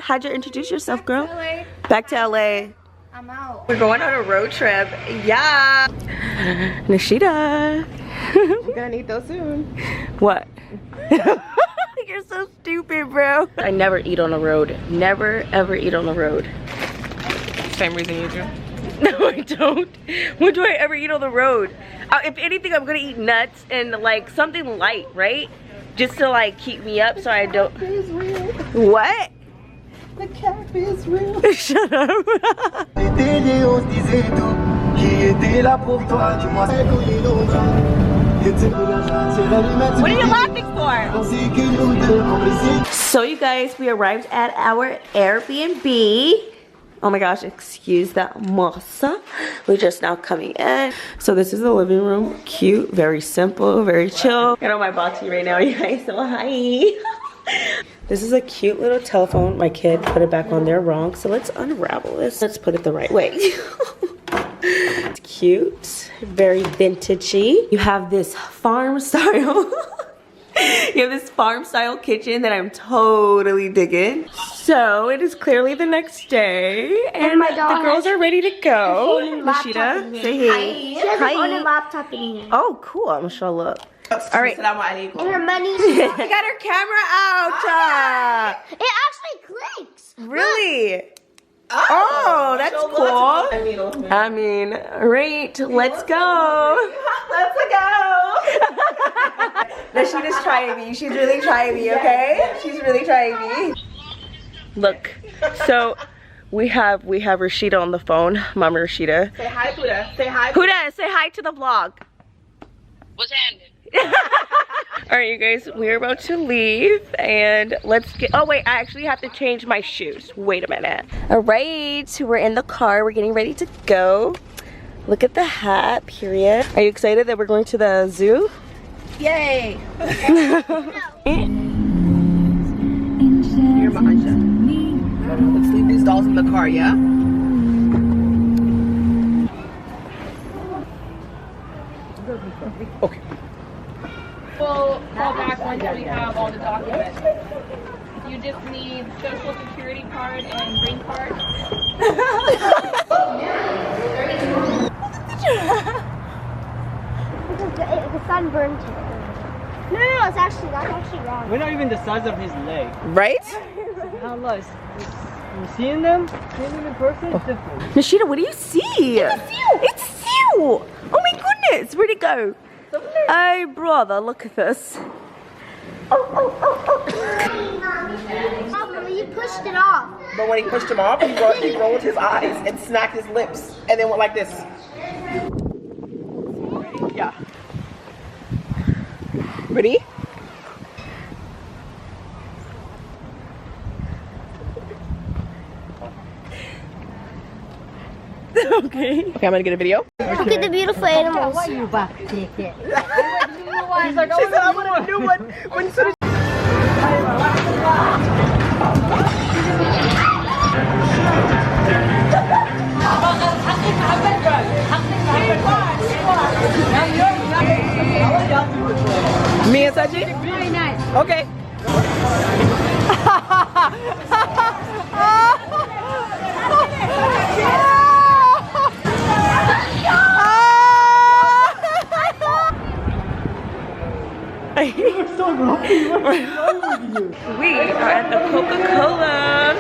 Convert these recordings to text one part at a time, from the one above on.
how'd you introduce yourself, girl? Back to LA. I'm out. We're going on a road trip. Yeah. Nishida. We're gonna eat those soon. What? You're so stupid, bro. I never eat on the road. Never ever eat on the road. Same reason you do. No, I don't. When do I ever eat on the road? If anything, I'm gonna eat nuts and like something light, right? Just to like keep me up so I don't. The cat is real. What? The cat is real. Shut up. What are you laughing for? So you guys, we arrived at our Airbnb. Oh my gosh, excuse that moça. We're just now coming in. So this is the living room. Cute, very simple, very chill. Get on my boxy right now, you guys, so hi. This is a cute little telephone. My kid put it back on there wrong. So let's unravel this. Let's put it the right way. It's cute, very vintagey. You have this farm style. You have this farm style kitchen that I'm totally digging. So it is clearly the next day and the girls are ready to go. Nishida, say hey. She has her own laptop in here. Oh, cool. I'm sure I'll look. All right. And her money. She got her camera out. It actually clicks. Really? Oh, that's cool. I mean, right, let's go. Let's go. Nishida's trying me. She's really trying me, okay? She's really trying me. Look, so we have Rashida on the phone. Mama Rashida. Say hi, Huda. Say hi. Huda, say hi to the vlog. What's happening? All right, you guys, we're about to leave and let's get, oh wait, I actually have to change my shoes. Wait a minute. All right, we're in the car. We're getting ready to go. Look at the hat, period. Are you excited that we're going to the zoo? Yay. You're Mahanja. Let's leave these dolls in the car, yeah? Okay. We'll call back once we have all the documents. You just need social security card and green card. The sun burned him. No, it's actually, that's actually wrong. We're not even the size of his leg. Right? Allah, you seeing them? Seeing them in person? It's different. Nishida, what do you see? It's you! Oh my goodness, where'd it go? Hey brother, look at this. Oh, you pushed it off. But when he pushed him off, he rolled his eyes and smacked his lips and then went like this. Yeah. Ready? Okay. Okay, I'm gonna get a video. Look at the beautiful animals. She said, I want a new one. When soon as me and Saji? Very nice. Okay. We are at the Coca-Cola.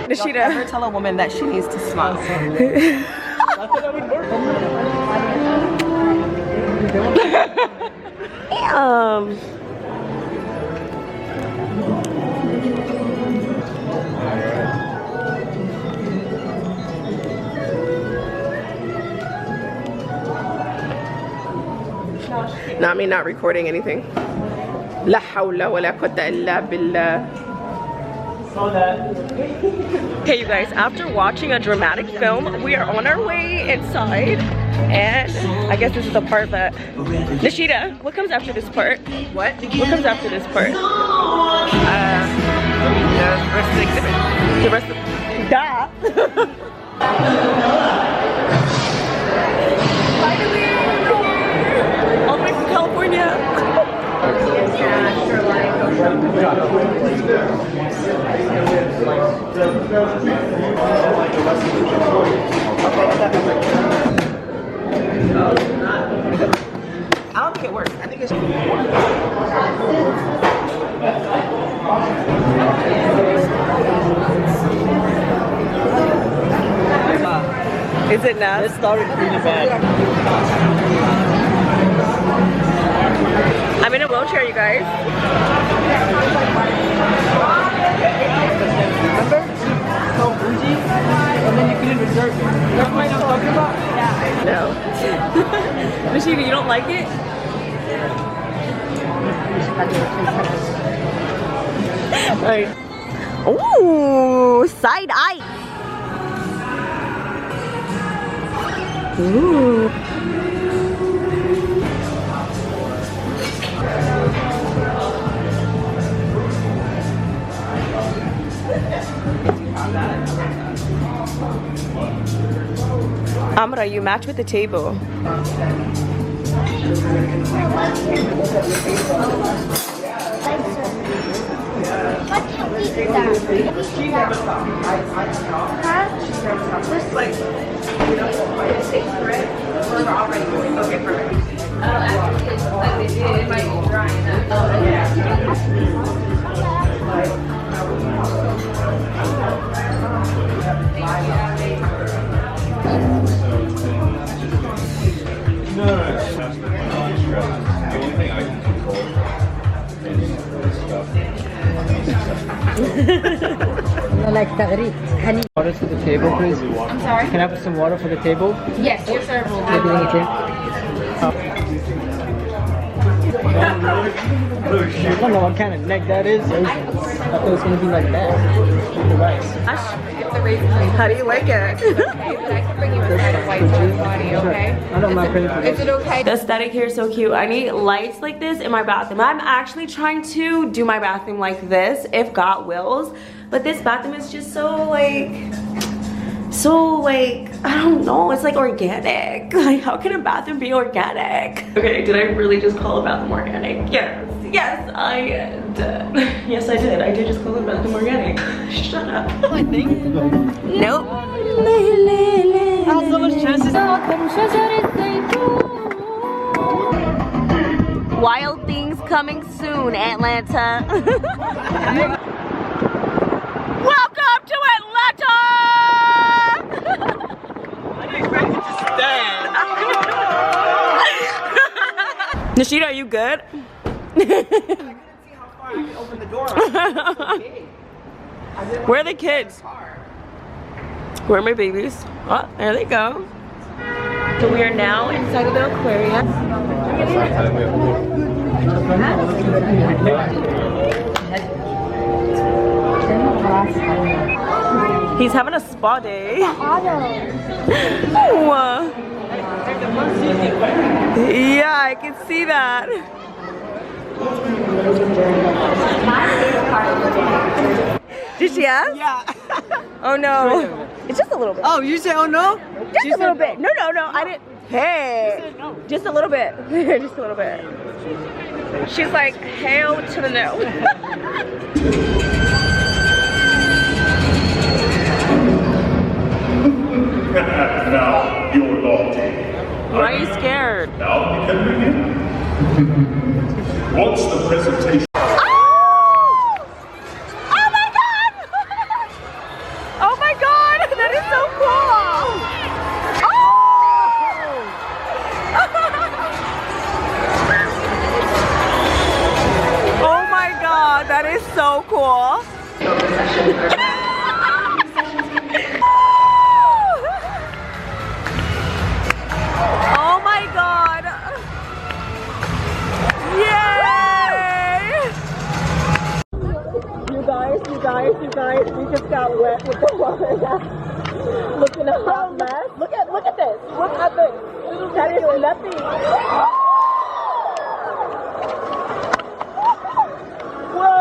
Nishida. Don't ever tell a woman that she needs to smile. Not me not recording anything. La hawla wa la quwwata illa billah. Hey you guys, after watching a dramatic film, we are on our way inside. And I guess this is the part that... Nishida, what comes after this part? What? What comes after this part? The rest of the exhibit. The rest of... That. Finally, all the way from California. Yeah, sure. I don't think it works. I think it's. Is it nuts? It started really bad. I'm in a wheelchair, you guys. Remember? So bougie, and then you couldn't reserve. That's what I'm talking about? No. Nashida, you don't like it? Alright. Ooh, side eye. Ooh. Amra, you match with the table. Why can't we do that? Okay, perfect. Water for the table, please. I'm sorry? Can I have some water for the table? Yes, your server will Maybe be. a drink. I don't know what kind of neck that is. I thought it was gonna be like that. The rice. How do you like it? But I can bring you a side of white sauce body, okay? I don't mind paying for Is this. it okay? The aesthetic here is so cute. I need lights like this in my bathroom. I'm actually trying to do my bathroom like this, if God wills. But this bathroom is just so like, I don't know, it's like organic. Like, how can a bathroom be organic? Okay, did I really just call a bathroom organic? Yes, yes, I did. Yes, I did. I did just call the bathroom organic. Shut up. I think. Nope. How so much chances? Wild things coming soon, Atlanta. Welcome to Atlanta! I didn't expect it to stand. Nashida, are you good? Open the door. Where are the kids? Where are my babies? Oh, there they go. So we are now inside of the aquarium. He's having a spa day. Oh. Yeah, I can see that. Did she ask? Yeah. Oh no. It's just a little bit. Oh, you say oh no? Just a little bit. No, no, no. I didn't. Hey. Just a little bit. Just a little bit. She's like, hell to the no. Now you're locked in. Why are you scared? Now we can begin. Once the presentation. Oh! Oh my god! Oh my god! That is so cool! Oh! Oh my god, that is so cool! Oh my god! Yay! You guys, we just got wet with the water. Look at a hot mess. Look at this. Look at this. That is nothing. Whoa!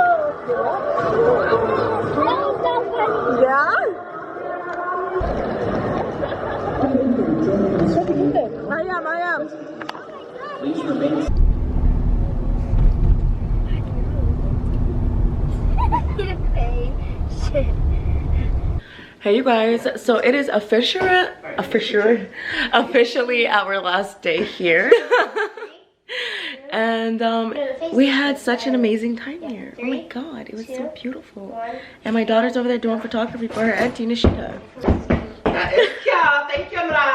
Yeah? I am. Hey you guys, so it is officially our last day here. And we had such an amazing time here. Oh my god, it was so beautiful. And my daughter's over there doing photography for her auntie Nishita. Thank you, Mara.